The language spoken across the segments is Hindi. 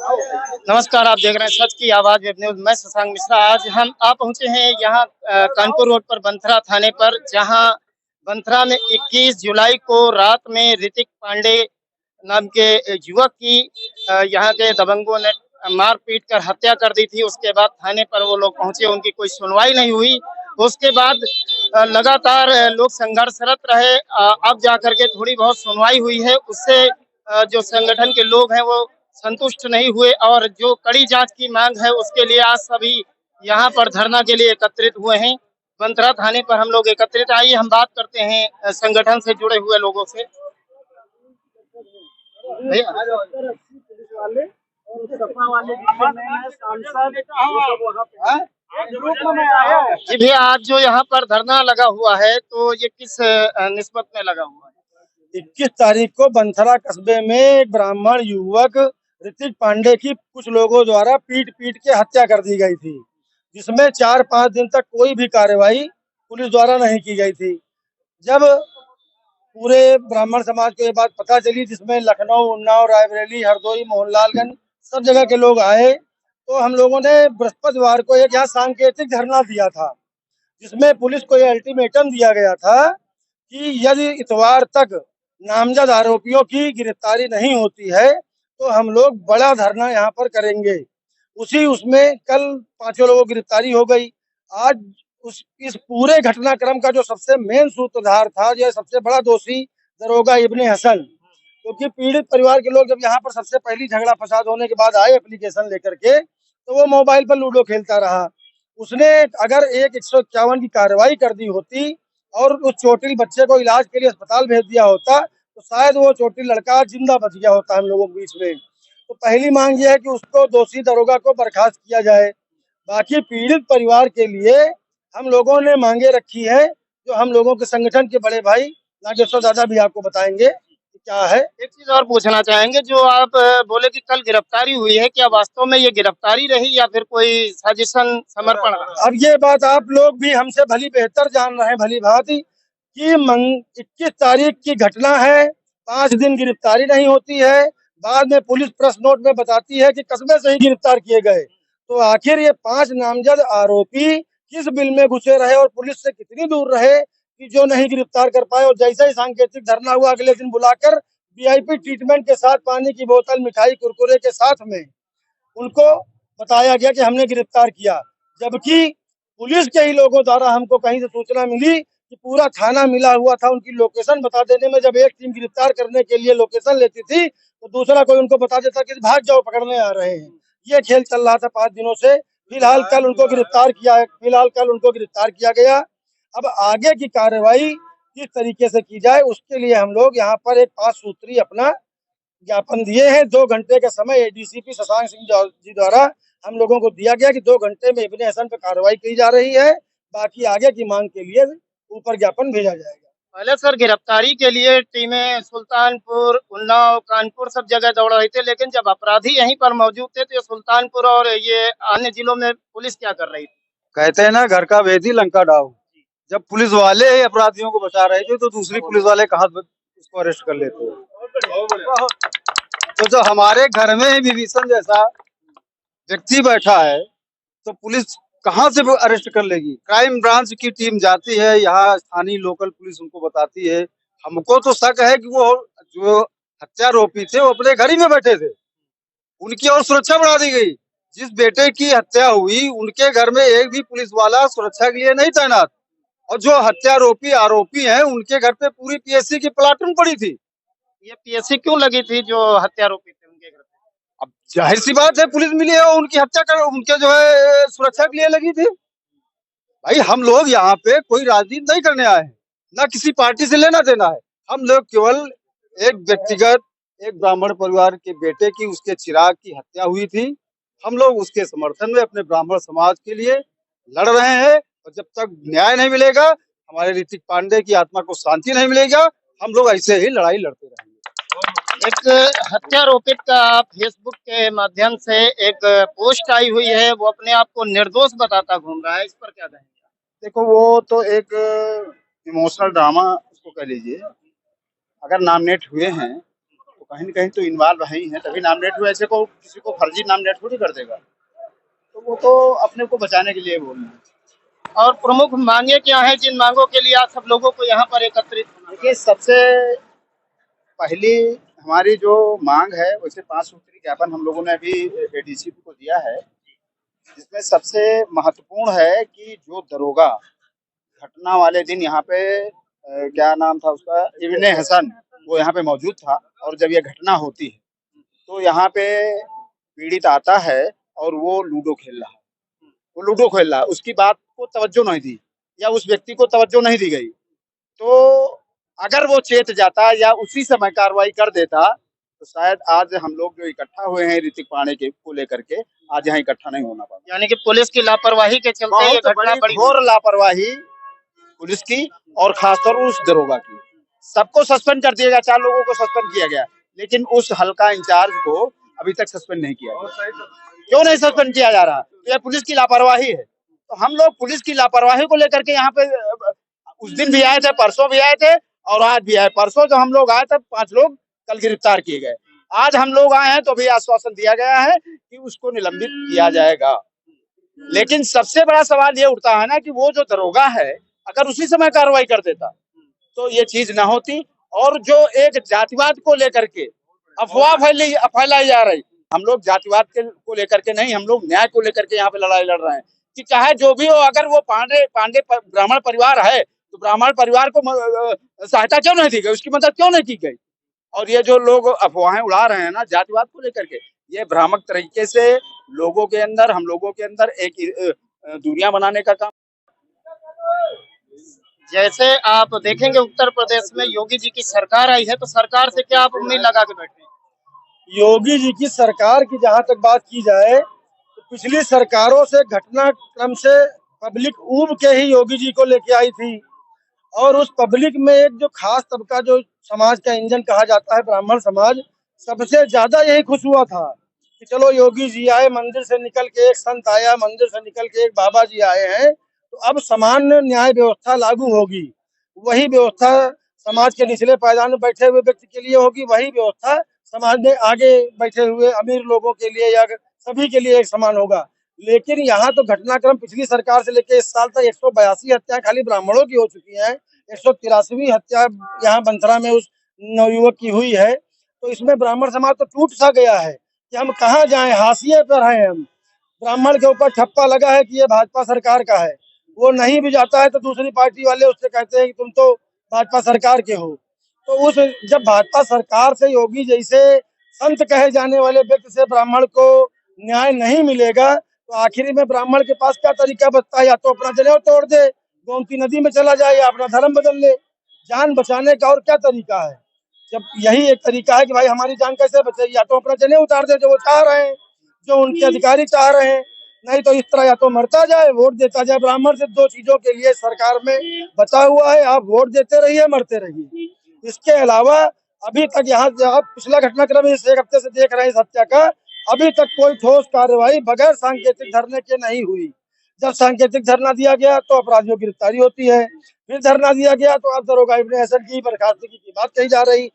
नमस्कार, आप देख रहे हैं सच की आवाज वेब न्यूज। मैं शशांक मिश्रा। आज हम आ पहुंचे हैं यहाँ कानपुर रोड पर बंथरा थाने पर, जहां बंथरा में 21 जुलाई को रात में ऋतिक पांडे नाम के युवक की यहाँ के दबंगों ने मार पीट कर हत्या कर दी थी। उसके बाद थाने पर वो लोग पहुंचे, उनकी कोई सुनवाई नहीं हुई। उसके बाद लगातार लोग संघर्षरत रहे। अब जाकर के थोड़ी बहुत सुनवाई हुई है। उससे जो संगठन के लोग हैं वो संतुष्ट नहीं हुए और जो कड़ी जांच की मांग है उसके लिए आज सभी यहाँ पर धरना के लिए एकत्रित हुए हैं। बंथरा थाने पर हम लोग एकत्रित। आइए हम बात करते हैं संगठन से जुड़े हुए लोगों से। भैया, पुलिस वाले और सपा वाले सांसद जी भैया, आज जो यहाँ पर धरना लगा हुआ है तो ये किस निस्बत में लगा हुआ है? 21 तारीख को बंथरा कस्बे में एक ब्राह्मण युवक ऋतिक पांडे की कुछ लोगों द्वारा पीट पीट के हत्या कर दी गई थी, जिसमें 4-5 दिन तक कोई भी कार्रवाई पुलिस द्वारा नहीं की गई थी। जब पूरे ब्राह्मण समाज को ये बात पता चली, जिसमें लखनऊ, उन्नाव, रायबरेली, हरदोई, मोहनलालगंज सब जगह के लोग आए, तो हम लोगों ने बृहस्पतिवार को एक यहाँ सांकेतिक धरना दिया था, जिसमें पुलिस को ये अल्टीमेटम दिया गया था कि यदि इतवार तक नामजद आरोपियों की गिरफ्तारी नहीं होती है तो हम लोग बड़ा धरना यहाँ पर करेंगे। उसमें कल 5 लोगों की गिरफ्तारी हो गई। आज इस पूरे घटनाक्रम का जो सबसे मेन सूत्रधार था, जो सबसे बड़ा दोषी दरोगा इब्ने हसन, क्योंकि पीड़ित परिवार के लोग जब यहाँ पर सबसे पहली झगड़ा फसाद होने के बाद आए एप्लीकेशन लेकर के, तो वो मोबाइल पर लूडो खेलता रहा। उसने अगर एक 151 की कार्रवाई कर दी होती और उस चोटिल बच्चे को इलाज के लिए अस्पताल भेज दिया होता, तो शायद वो चोटिल लड़का जिंदा बच गया होता हम लोगों के बीच में। तो पहली मांग ये है कि उसको दोषी दरोगा को बर्खास्त किया जाए। बाकी पीड़ित परिवार के लिए हम लोगों ने मांगे रखी है, जो हम लोगों के संगठन के बड़े भाई नागेश्वर दादा भी आपको बताएंगे कि क्या है। एक चीज और पूछना चाहेंगे, जो आप बोले कि कल गिरफ्तारी हुई है, क्या वास्तव में ये गिरफ्तारी रही या फिर कोई साजिशन समर्पण रहा? अब ये बात आप लोग भी हमसे भली बेहतर जान रहे हैं भली भांति कि 21 तारीख की घटना है, 5 दिन गिरफ्तारी नहीं होती है, बाद में पुलिस प्रेस नोट में बताती है कि कस्बे से ही गिरफ्तार किए गए। तो आखिर ये 5 नामजद आरोपी किस बिल में घुसे रहे और पुलिस से कितनी दूर रहे कि जो नहीं गिरफ्तार कर पाए। और जैसे ही सांकेतिक धरना हुआ, अगले दिन बुलाकर वीआईपी ट्रीटमेंट के साथ पानी की बोतल, मिठाई, कुरकुरे के साथ में उनको बताया गया कि हमने गिरफ्तार किया, जबकि पुलिस के ही लोगों द्वारा हमको कहीं से सूचना मिली कि पूरा थाना मिला हुआ था। उनकी लोकेशन बता देने में जब एक टीम गिरफ्तार करने के लिए लोकेशन लेती थी, तो दूसरा कोई उनको बता देता कि भाग जाओ, पकड़ने आ रहे हैं। ये खेल चल रहा था 5 दिनों से। फिलहाल कल उनको गिरफ्तार किया गया। अब आगे की कार्रवाई किस तरीके से की जाए, उसके लिए हम लोग यहाँ पर एक 5 सूत्री अपना ज्ञापन दिए हैं। 2 घंटे का समय एडीसीपी शशांक सिंह जी द्वारा हम लोगों को दिया गया कि 2 घंटे में इब्ने हसन पर कार्रवाई की जा रही है। बाकी आगे की मांग के लिए ऊपर ज्ञापन भेजा जाएगा। पहले सर गिरफ्तारी के लिए टीमें सुल्तानपुर, उन्नाव, कानपुर सब जगह दौड़ रही थी, लेकिन जब अपराधी यहीं पर मौजूद थे तो ये सुल्तानपुर और ये अन्य जिलों में पुलिस क्या कर रही थी? कहते हैं ना, घर का भेदी लंका ढाओ। जब पुलिस वाले ही अपराधियों को बचा रहे थे तो दूसरी पुलिस वाले कहाँ उसको अरेस्ट कर लेते। तो जो हमारे घर में ही विभीषण जैसा व्यक्ति बैठा है, तो पुलिस कहाँ से अरेस्ट कर लेगी। क्राइम ब्रांच की टीम जाती है, यहाँ स्थानीय लोकल पुलिस उनको बताती है। हमको तो शक है कि वो जो हत्यारोपी थे वो अपने घर ही में बैठे थे, उनकी और सुरक्षा बढ़ा दी गई। जिस बेटे की हत्या हुई उनके घर में एक भी पुलिस वाला सुरक्षा के लिए नहीं तैनात, और जो हत्यारोपी आरोपी हैं उनके घर पे पूरी पीएससी की प्लाटून पड़ी थी। ये पीएससी क्यों लगी थी जो हत्यारोपी थे उनके घर पे? अब जाहिर सी बात है, पुलिस मिली है, उनकी हत्या कर उनके जो है सुरक्षा के लिए लगी थी। भाई हम लोग यहाँ पे कोई राजनीति नहीं करने आए हैं, ना किसी पार्टी से लेना देना है। हम लोग केवल एक व्यक्तिगत, एक ब्राह्मण परिवार के बेटे की, उसके चिराग की हत्या हुई थी। हम लोग उसके समर्थन में अपने ब्राह्मण समाज के लिए लड़ रहे हैं, और जब तक न्याय नहीं मिलेगा, हमारे ऋतिक पांडे की आत्मा को शांति नहीं मिलेगा, हम लोग ऐसे ही लड़ाई लड़ते रहेंगे। एक हत्यारोपित का फेसबुक के माध्यम से एक पोस्ट आई हुई है, वो अपने आप को निर्दोष बताता घूम रहा है, इस पर क्या कहेंगे? देखो, वो तो एक इमोशनल ड्रामा उसको कह लीजिए। अगर नॉमिनेट हुए हैं तो कहीं न कहीं तो इन्वॉल्व है ही है, तभी नॉमिनेट हुए। ऐसे को किसी को फर्जी नॉमिनेट थोड़ी कर देगा। तो वो तो अपने को बचाने के लिए बोल रहे हैं। और प्रमुख मांगे क्या है जिन मांगों के लिए आप सब लोगों को यहाँ पर एकत्रित होना? देखिए, सबसे पहली हमारी जो मांग है, वैसे 5 सूत्री ज्ञापन हम लोगों ने अभी एडीसीपी को दिया है, जिसमें सबसे महत्वपूर्ण है कि जो दरोगा घटना वाले दिन यहाँ पे क्या नाम था उसका, इब्ने हसन, वो यहाँ पे मौजूद था। और जब ये घटना होती है तो यहाँ पे पीड़ित आता है और वो लूडो खेल रहा है, वो लूडो खेल रहा है, उसकी बात को तवज्जो नहीं दी या उस व्यक्ति को तवज्जो नहीं दी गई। तो अगर वो चेत जाता या उसी समय कार्रवाई कर देता तो शायद आज हम लोग जो इकट्ठा हुए हैं ऋतिक पांडे के को लेकर के, आज यहाँ इकट्ठा नहीं होना पाता। यानी कि पुलिस की लापरवाही के चलते ये बहुत घटना बड़ी बड़ी घोर लापरवाही पुलिस की और खासतौर उस दरोगा की। सबको सस्पेंड कर दिया गया, 4 लोगों को सस्पेंड किया गया, लेकिन उस हल्का इंचार्ज को अभी तक सस्पेंड नहीं किया गया। क्यों नहीं सस्पेंड किया जा रहा? तो यह पुलिस की लापरवाही है। तो हम लोग पुलिस की लापरवाही को लेकर के यहाँ पे उस दिन भी आए थे, परसों भी आए थे और आज भी आए। परसों जो हम लोग आए तब 5 लोग कल गिरफ्तार किए गए। आज हम लोग आए हैं तो भी आश्वासन दिया गया है कि उसको निलंबित किया जाएगा। लेकिन सबसे बड़ा सवाल ये उठता है ना कि वो जो दरोगा है, अगर उसी समय कार्रवाई कर देता तो ये चीज ना होती। और जो एक जातिवाद को लेकर के अफवाह फैलाई जा रही, हम लोग जातिवाद को लेकर के नहीं, हम लोग न्याय को लेकर के यहाँ पे लड़ाई लड़ रहे हैं कि चाहे जो भी हो, अगर वो पांडे ब्राह्मण परिवार है तो ब्राह्मण परिवार को सहायता क्यों नहीं दी गई, उसकी मदद क्यों नहीं की गई। और ये जो लोग अफवाहें उड़ा रहे हैं ना जातिवाद को लेकर के, ये भ्रामक तरीके से लोगों के अंदर, हम लोगों के अंदर एक दूरियां बनाने का काम। जैसे आप देखेंगे उत्तर प्रदेश में योगी जी की सरकार आई है, तो सरकार से क्या आप उम्मीद लगा के बैठे हैं? योगी जी की सरकार की जहां तक बात की जाए तो पिछली सरकारों से घटनाक्रम से पब्लिक ऊब के ही योगी जी को लेके आई थी। और उस पब्लिक में एक जो खास तबका, जो समाज का इंजन कहा जाता है ब्राह्मण समाज, सबसे ज्यादा यही खुश हुआ था कि चलो योगी जी आए, मंदिर से निकल के एक संत आया, मंदिर से निकल के एक बाबा जी आए हैं, तो अब सामान्य न्याय व्यवस्था लागू होगी। वही व्यवस्था समाज के निचले पायदान में बैठे हुए व्यक्ति के लिए होगी, वही व्यवस्था समाज में आगे बैठे हुए अमीर लोगों के लिए या सभी के लिए एक समान होगा। लेकिन यहाँ तो घटनाक्रम पिछली सरकार से लेकर इस साल तक 182 हत्याएं खाली ब्राह्मणों की हो चुकी हैं, 183वीं हत्या यहाँ बंसरा में उस नवयुवक की हुई है। तो इसमें ब्राह्मण समाज तो टूट सा गया है कि हम कहाँ जाएं, हाशिए पर हैं हम। ब्राह्मण के ऊपर ठप्पा लगा है कि ये भाजपा सरकार का है, वो नहीं भी जाता है तो दूसरी पार्टी वाले उससे कहते हैं कि तुम तो भाजपा सरकार के हो। तो उस जब भाजपा सरकार से योगी जैसे संत कहे जाने वाले व्यक्ति से ब्राह्मण को न्याय नहीं मिलेगा तो आखिरी में ब्राह्मण के पास क्या तरीका बचता है? या तो अपना जनेऊ तोड़ दे, गोमती नदी में चला जाए, या अपना धर्म बदल ले। जान बचाने का और क्या तरीका है? जब यही एक तरीका है कि भाई हमारी जान कैसे बचे, या तो अपना जनेऊ उतार दे जो वो चाह रहे हैं, जो उनके अधिकारी चाह रहे हैं, नहीं तो इस तरह या तो मरता जाए, वोट देता जाए। ब्राह्मण से 2 चीजों के लिए सरकार में बचा हुआ है, आप वोट देते रहिए, मरते रहिए। इसके अलावा अभी तक यहाँ आप पिछला घटनाक्रम इस 1 हफ्ते से देख रहे हैं, इस हत्या का, अभी तक कोई ठोस कार्रवाई बगैर सांकेतिक धरने के नहीं हुई। जब सांकेतिक धरना दिया गया तो अपराधियों की गिरफ्तारी होती है, फिर धरना दिया गया तो अब दरोगा इब्ने हसन की बर्खास्तगी की बात कही जा रही,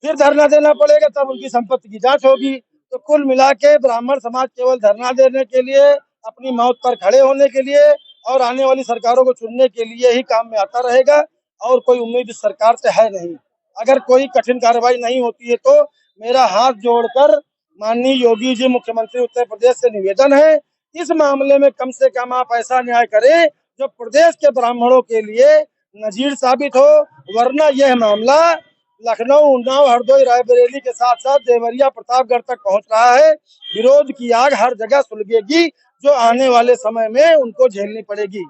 फिर धरना देना पड़ेगा तब उनकी संपत्ति की जांच होगी। तो कुल मिला के ब्राह्मण समाज केवल धरना देने के लिए, अपनी मौत पर खड़े होने के लिए और आने वाली सरकारों को चुनने के लिए ही काम में आता रहेगा, और कोई उम्मीद इस सरकार से है नहीं। अगर कोई कठिन कार्रवाई नहीं होती है तो मेरा हाथ जोड़कर माननीय योगी जी मुख्यमंत्री उत्तर प्रदेश से निवेदन है, इस मामले में कम से कम आप ऐसा न्याय करें जो प्रदेश के ब्राह्मणों के लिए नजीर साबित हो। वरना यह मामला लखनऊ, उन्नाव, हरदोई, रायबरेली के साथ साथ देवरिया, प्रतापगढ़ तक पहुंच रहा है। विरोध की आग हर जगह सुलगेगी, जो आने वाले समय में उनको झेलनी पड़ेगी।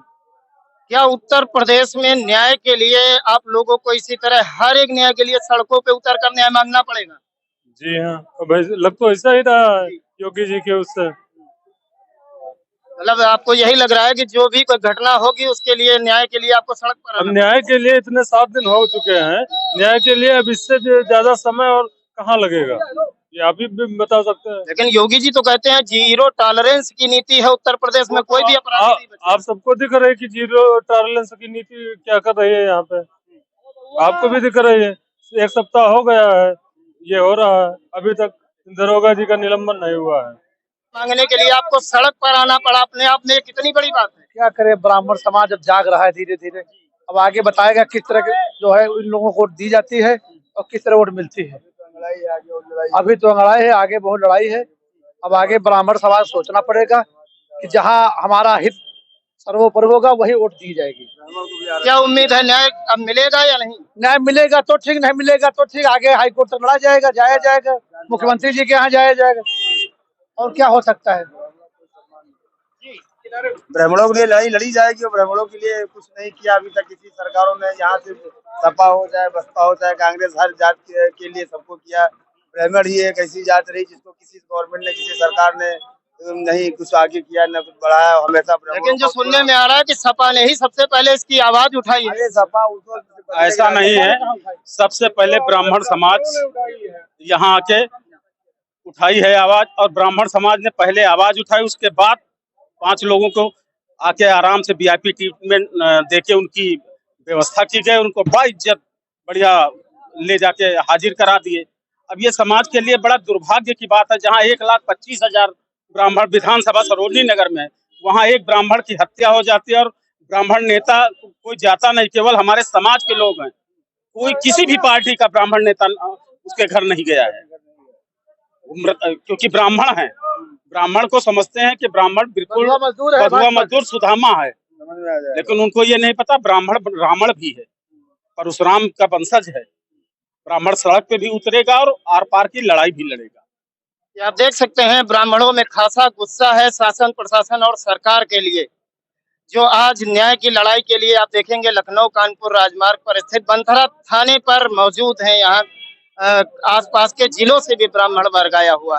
क्या उत्तर प्रदेश में न्याय के लिए आप लोगों को इसी तरह हर एक न्याय के लिए सड़कों पे उतर कर न्याय मांगना पड़ेगा? जी हाँ, अब लग तो ऐसा ही रहा है योगी जी के उससे। मतलब आपको यही लग रहा है कि जो भी कोई घटना होगी उसके लिए, न्याय के लिए आपको सड़क पर अब आना न्याय के लिए इतने 7 दिन हो चुके हैं, न्याय के लिए अब इससे ज्यादा समय और कहाँ लगेगा, ये आप ही बता सकते हैं। लेकिन योगी जी तो कहते हैं 0 टॉलरेंस की नीति है उत्तर प्रदेश में, कोई भी अपराधी नहीं बचेगा। आप सबको दिख रहा है कि 0 टॉलरेंस की नीति क्या कर रही है यहाँ पे, आपको भी दिख रही है। 1 सप्ताह हो गया है, ये हो रहा है। अभी तक दरोगा जी का निलंबन नहीं हुआ है। मांगने के लिए आपको सड़क पर आना पड़ा, अपने आप में ये कितनी बड़ी बात है। क्या करे, ब्राह्मण समाज अब जाग रहा है धीरे धीरे। अब आगे बताएगा किस तरह के जो है इन लोगों को वोट दी जाती है और किस तरह वोट मिलती है। अभी तो लड़ाई है, आगे बहुत लड़ाई है। अब आगे ब्राह्मण समाज सोचना पड़ेगा कि जहाँ हमारा हित सर्वोपरि होगा वही वोट दी जाएगी। क्या उम्मीद है न्याय अब मिलेगा या नहीं? न्याय मिलेगा तो ठीक, नहीं मिलेगा तो ठीक, आगे हाईकोर्ट तक लड़ा जाएगा, जाया जाएगा, मुख्यमंत्री जी के यहाँ जाया जाएगा, और क्या हो सकता है। ब्राह्मणों के लिए लड़ाई लड़ी जाएगी और ब्राह्मणों के लिए कुछ नहीं किया अभी तक किसी सरकारों ने। यहाँ से सपा हो चाहे बसपा हो चाहे कांग्रेस, हर जात के लिए सबको किया। ब्राह्मण ही एक ऐसी जात रही जिसको किसी गवर्नमेंट ने, किसी सरकार ने नहीं कुछ आगे किया, न कुछ बढ़ाया। हमेशा लेकिन जो सुनने में आ रहा है कि सपा ने ही सबसे पहले इसकी आवाज उठाई है। अरे सपा उसको ऐसा नहीं है, सबसे पहले ब्राह्मण समाज यहाँ आके उठाई है आवाज, और ब्राह्मण समाज ने पहले आवाज उठाई, उसके बाद 5 लोगों को आके आराम से वीआईपी ट्रीटमेंट देके उनकी व्यवस्था की गई, उनको बाइज्जत बढ़िया ले जाके हाजिर करा दिए। अब ये समाज के लिए बड़ा दुर्भाग्य की बात है, जहाँ 1,25,000 ब्राह्मण विधानसभा सरोजनी नगर में, वहाँ एक ब्राह्मण की हत्या हो जाती है और ब्राह्मण नेता कोई जाता नहीं, केवल हमारे समाज के लोग हैं। कोई किसी भी पार्टी का ब्राह्मण नेता उसके घर नहीं गया है, क्योंकि ब्राह्मण है। ब्राह्मण को समझते हैं कि ब्राह्मण बिल्कुल बधुआ मजदूर सुदामा है, लेकिन उनको ये नहीं पता ब्राह्मण रावण भी है, परशुराम का वंशज है। ब्राह्मण सड़क पे भी उतरेगा और आर पार की लड़ाई भी लड़ेगा। ये आप देख सकते हैं ब्राह्मणों में खासा गुस्सा है शासन, प्रशासन और सरकार के लिए, जो आज न्याय की लड़ाई के लिए आप देखेंगे लखनऊ कानपुर राजमार्ग पर स्थित बंथरा थाने पर मौजूद हैं। यहाँ आसपास के जिलों से भी ब्राह्मण वर्ग आया हुआ है।